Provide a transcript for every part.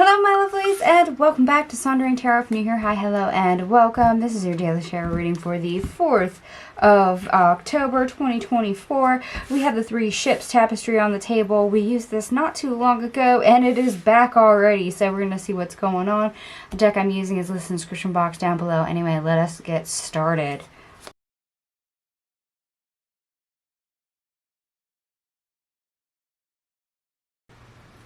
Hello my lovelies and welcome back to Sondering Tarot. If you're new here, hi, hello, and welcome. This is your daily tarot reading for the 4th of October 2024. We have the 3 ships tapestry on the table. We used this not too long ago and it is back already, so we're going to see what's going on. The deck I'm using is listed in the description box down below. Anyway, let us get started.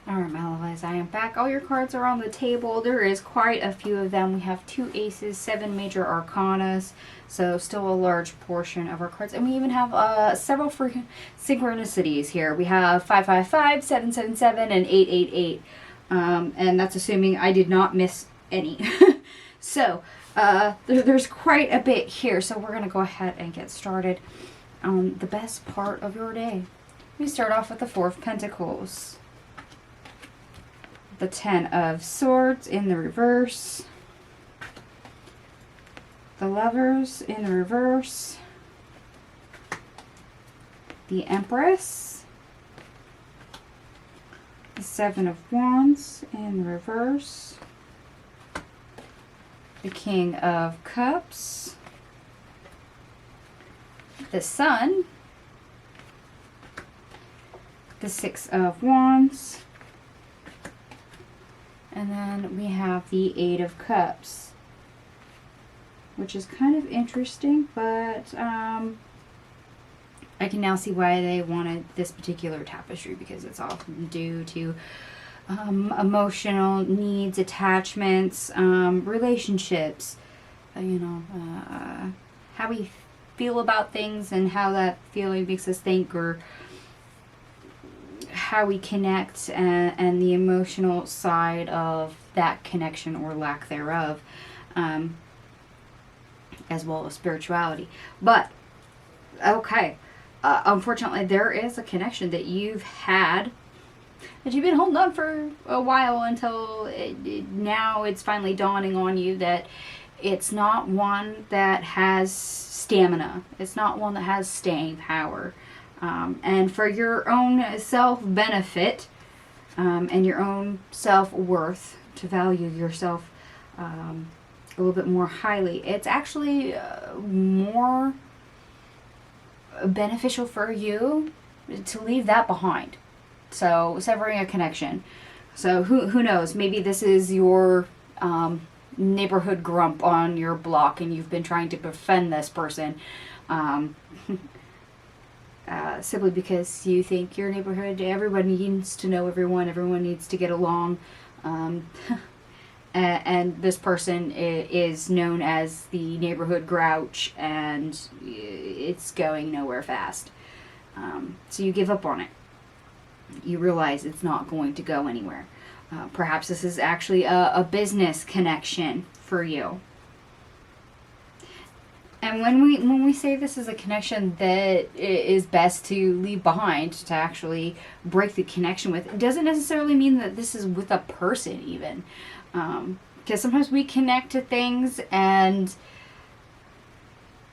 Alright, my lovies, I am back. All your cards are on the table. There is quite a few of them. We have 2 aces, 7 major arcanas, so still a large portion of our cards. And we even have several freaking synchronicities here. We have 555, 777, and 888. And that's assuming I did not miss any. So, there's quite a bit here, so we're going to go ahead and get started on the best part of your day. We start off with the 4 of Pentacles. The 10 of Swords in the reverse. The Lovers in the reverse. The Empress. The 7 of Wands in the reverse. The King of Cups. The Sun. The 6 of Wands. And then we have the 8 of Cups, which is kind of interesting, but I can now see why they wanted this particular tapestry, because it's often due to emotional needs, attachments, relationships, how we feel about things and how that feeling makes us think, or how we connect, and the emotional side of that connection or lack thereof, as well as spirituality. But okay, unfortunately there is a connection that you've had, that you've been holding on for a while, until now it's finally dawning on you that it's not one that has stamina, it's not one that has staying power. And for your own self-benefit, and your own self-worth, to value yourself a little bit more highly, it's actually more beneficial for you to leave that behind. So, severing a connection. So, who knows? Maybe this is your neighborhood grump on your block, and you've been trying to befriend this person. Simply because you think your neighborhood, everyone needs to know everyone needs to get along, and this person is known as the neighborhood grouch, and it's going nowhere fast. So you give up on it. You realize it's not going to go anywhere. Perhaps this is actually a business connection for you. And when we say this is a connection that is best to leave behind, to actually break the connection with, it doesn't necessarily mean that this is with a person even. Because sometimes we connect to things and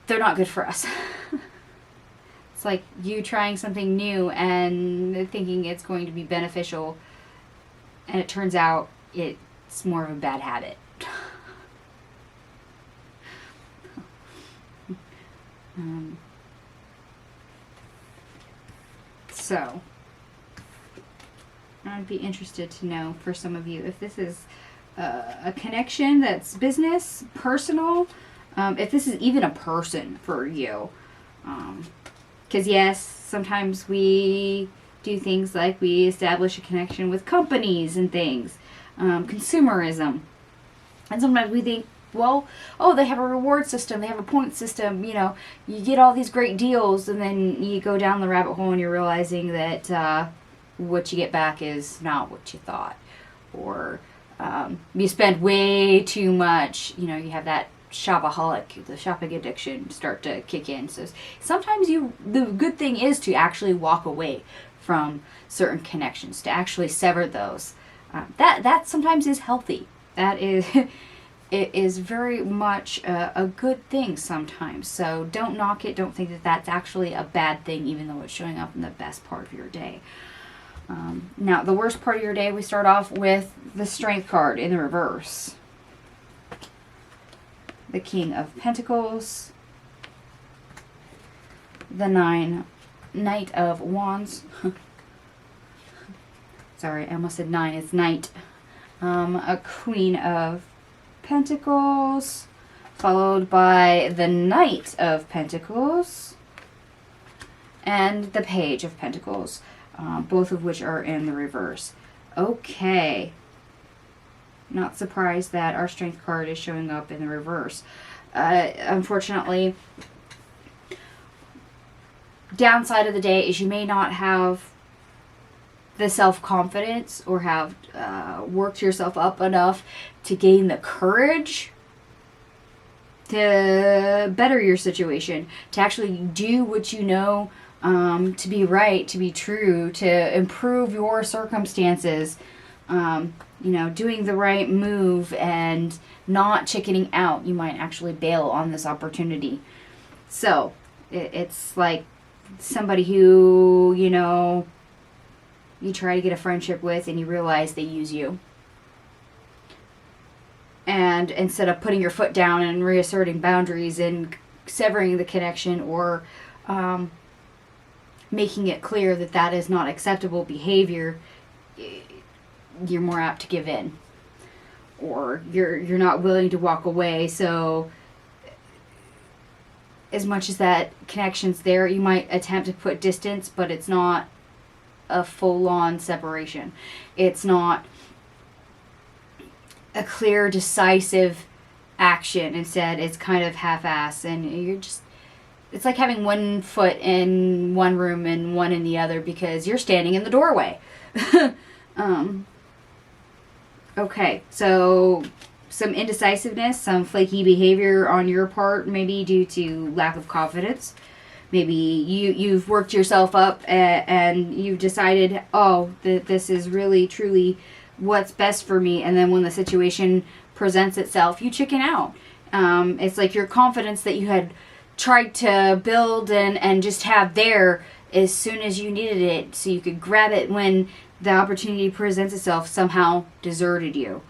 they're not good for us. It's like you trying something new and thinking it's going to be beneficial, and it turns out it's more of a bad habit. So, I'd be interested to know for some of you if this is a connection that's business, personal, if this is even a person for you. Because yes, sometimes we do things like we establish a connection with companies and things, consumerism, and sometimes we think, well, oh, they have a reward system, they have a point system, you get all these great deals, and then you go down the rabbit hole and you're realizing that what you get back is not what you thought. Or you spend way too much, you have that shopaholic, the shopping addiction start to kick in. So sometimes the good thing is to actually walk away from certain connections, to actually sever those. That sometimes is healthy. That is... It is very much a good thing sometimes. So don't knock it. Don't think that that's actually a bad thing, even though it's showing up in the best part of your day. Now, the worst part of your day, we start off with the Strength card in the reverse. The King of Pentacles. The Knight of Wands. Sorry, I almost said 9. It's Knight. A Queen of Pentacles. Followed by the Knight of Pentacles. And the Page of Pentacles. Both of which are in the reverse. Okay. Not surprised that our Strength card is showing up in the reverse. Unfortunately, downside of the day is you may not have the self-confidence or have worked yourself up enough to gain the courage to better your situation, to actually do what you know to be right, to be true, to improve your circumstances. Doing the right move and not chickening out. You might actually bail on this opportunity. So, it's like somebody who, you try to get a friendship with and you realize they use you. And instead of putting your foot down and reasserting boundaries and severing the connection or making it clear that that is not acceptable behavior, you're more apt to give in, or you're not willing to walk away. So as much as that connection's there, you might attempt to put distance, but it's not a full-on separation. It's not a clear, decisive action. Instead, it's kind of half-assed, and it's like having one foot in one room and one in the other because you're standing in the doorway. Okay, so some indecisiveness, some flaky behavior on your part, maybe due to lack of confidence. Maybe you've worked yourself up and you've decided, that this is really, truly what's best for me. And then when the situation presents itself, you chicken out. It's like your confidence that you had tried to build and just have there as soon as you needed it so you could grab it when the opportunity presents itself, somehow deserted you.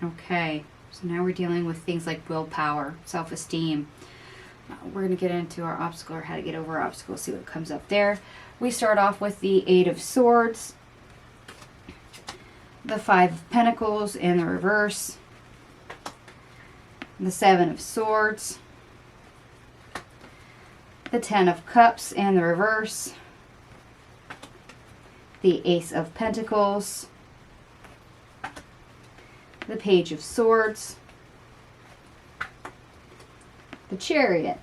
Okay, so now we're dealing with things like willpower, self-esteem. We're going to get into our obstacle, or how to get over our obstacle, see what comes up there. We start off with the 8 of Swords, the 5 of Pentacles in the reverse, the 7 of Swords, the 10 of Cups in the reverse, the Ace of Pentacles, the Page of Swords, the Chariot,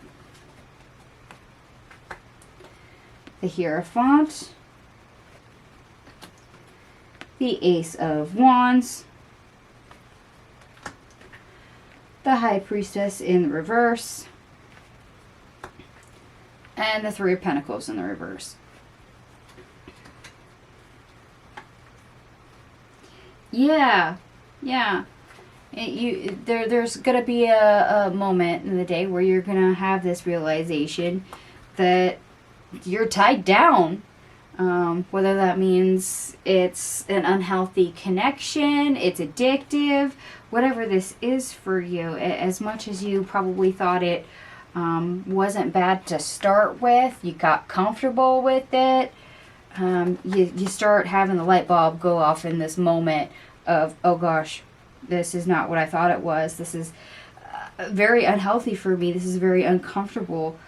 the Hierophant, the Ace of Wands, the High Priestess in the reverse, and the 3 of Pentacles in the reverse. Yeah. There's gonna be a moment in the day where you're gonna have this realization that you're tied down. Whether that means it's an unhealthy connection, it's addictive, whatever this is for you. As much as you probably thought it wasn't bad to start with, you got comfortable with it, you start having the light bulb go off in this moment of, oh gosh, this is not what I thought it was. This is very unhealthy for me. This is very uncomfortable.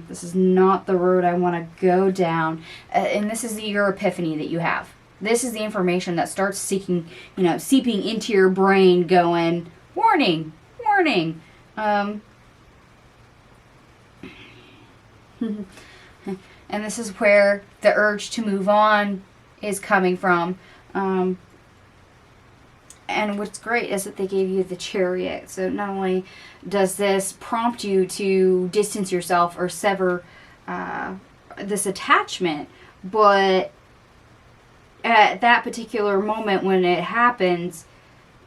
This is not the road I want to go down. And this is your epiphany that you have. This is the information that starts seeping into your brain going, warning, warning. And this is where the urge to move on is coming from. And what's great is that they gave you the Chariot. So not only does this prompt you to distance yourself or sever this attachment, but at that particular moment when it happens,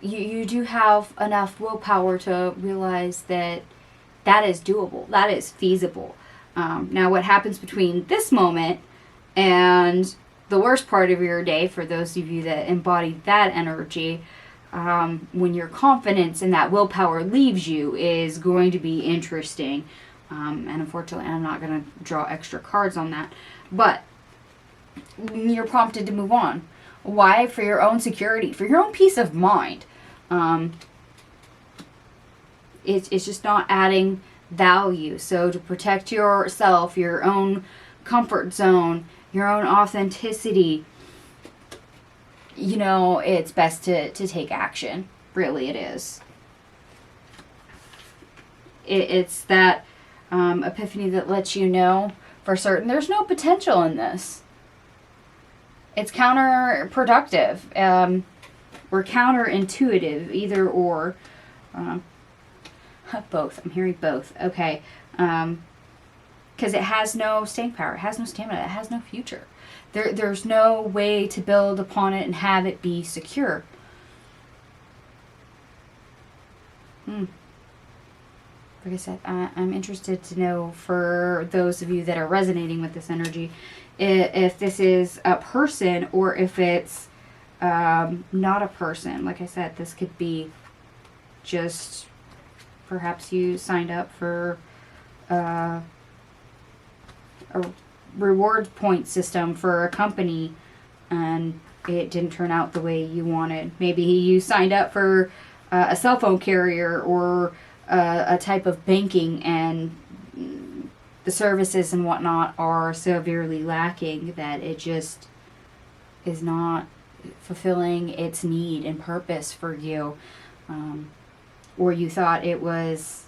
you do have enough willpower to realize that that is doable, that is feasible. Now, what happens between this moment and the worst part of your day, for those of you that embody that energy, when your confidence and that willpower leaves you, is going to be interesting. And unfortunately, I'm not going to draw extra cards on that. But you're prompted to move on. Why? For your own security, for your own peace of mind. It's just not adding value. So to protect yourself, your own comfort zone, your own authenticity, it's best to take action. Really, it is. It's that epiphany that lets you know for certain there's no potential in this. It's counterproductive. Or counterintuitive, either or. Both. I'm hearing both. Okay. Because it has no staying power. It has no stamina. It has no future. There's no way to build upon it and have it be secure. Like I said, I'm interested to know, for those of you that are resonating with this energy, if this is a person or if it's not a person. Like I said, this could be just perhaps you signed up for a reward point system for a company and it didn't turn out the way you wanted. Maybe you signed up for a cell phone carrier or a type of banking, and the services and whatnot are severely lacking that it just is not fulfilling its need and purpose for you. Or you thought it was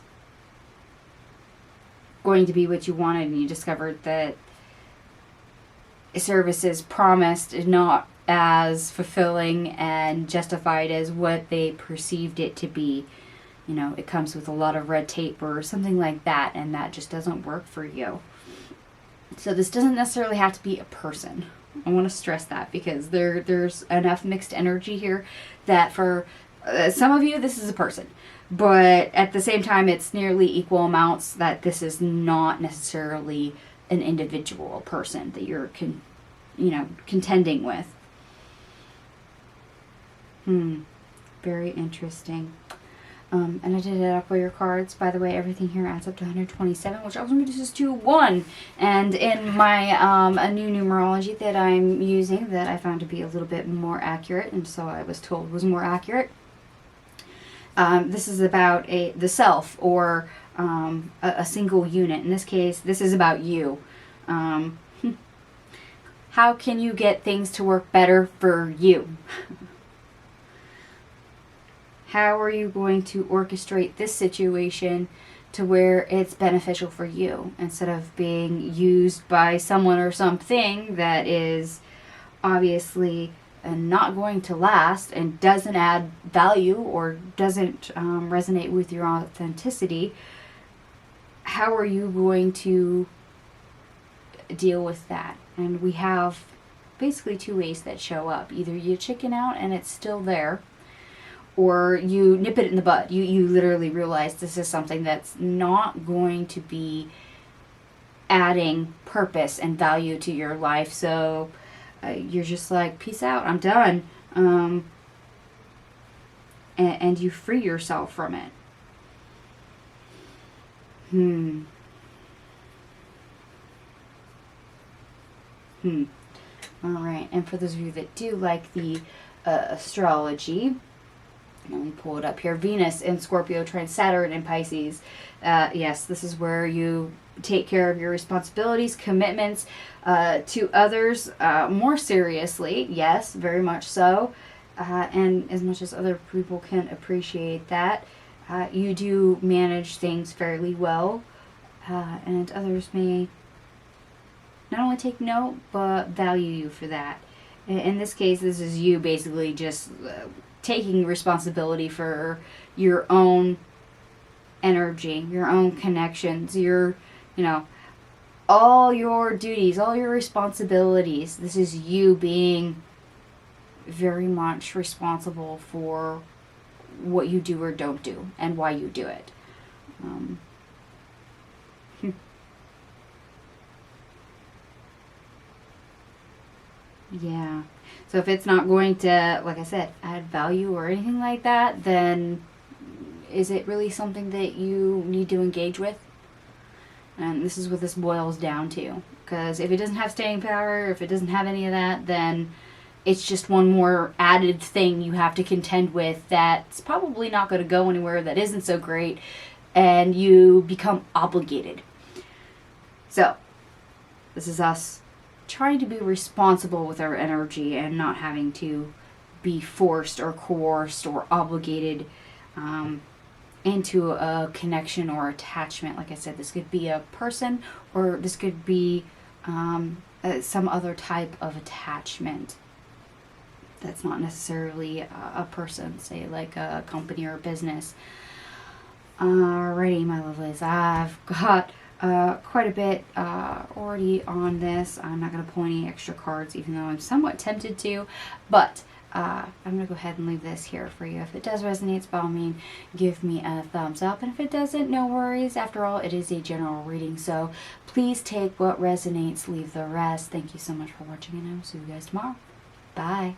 going to be what you wanted and you discovered that services promised not as fulfilling and justified as what they perceived it to be. It comes with a lot of red tape or something like that, and that just doesn't work for you. So this doesn't necessarily have to be a person. I want to stress that, because there's enough mixed energy here that for some of you this is a person. But at the same time, it's nearly equal amounts that this is not necessarily an individual person that you're contending with. Very interesting. And I did it up with your cards. By the way, everything here adds up to 127, which also reduces to 1. And in my a new numerology that I'm using, that I found to be a little bit more accurate, and so I was told was more accurate, this is about the self, or a single unit. In this case, this is about you. How can you get things to work better for you? How are you going to orchestrate this situation to where it's beneficial for you, instead of being used by someone or something that is obviously not going to last and doesn't add value or doesn't resonate with your authenticity? How are you going to deal with that? And we have basically two ways that show up. Either you chicken out and it's still there, or you nip it in the bud. You literally realize this is something that's not going to be adding purpose and value to your life. So you're just like, peace out, I'm done. And you free yourself from it. All right. And for those of you that do like the astrology, let me pull it up here. Venus in Scorpio, trine Saturn in Pisces. Yes, this is where you take care of your responsibilities, commitments to others more seriously. Yes, very much so. And as much as other people can appreciate that, you do manage things fairly well. And others may not only take note, but value you for that. In this case, this is you basically just taking responsibility for your own energy, your own connections, all your duties, all your responsibilities. This is you being very much responsible for what you do or don't do and why you do it. Yeah. So if it's not going to, like I said, add value or anything like that, then is it really something that you need to engage with? And this is what this boils down to. Because if it doesn't have staying power, if it doesn't have any of that, then it's just one more added thing you have to contend with that's probably not going to go anywhere, that isn't so great, and you become obligated. So, this is us trying to be responsible with our energy and not having to be forced or coerced or obligated into a connection or attachment. Like I said, this could be a person, or this could be some other type of attachment that's not necessarily a person, say like a company or a business. Alrighty, my lovelies, I've got quite a bit already on this. I'm not going to pull any extra cards, even though I'm somewhat tempted to, but I'm going to go ahead and leave this here for you. If it does resonate, by all means, give me a thumbs up, and if it doesn't, no worries. After all, it is a general reading, so please take what resonates, leave the rest. Thank you so much for watching, and I will see you guys tomorrow. Bye.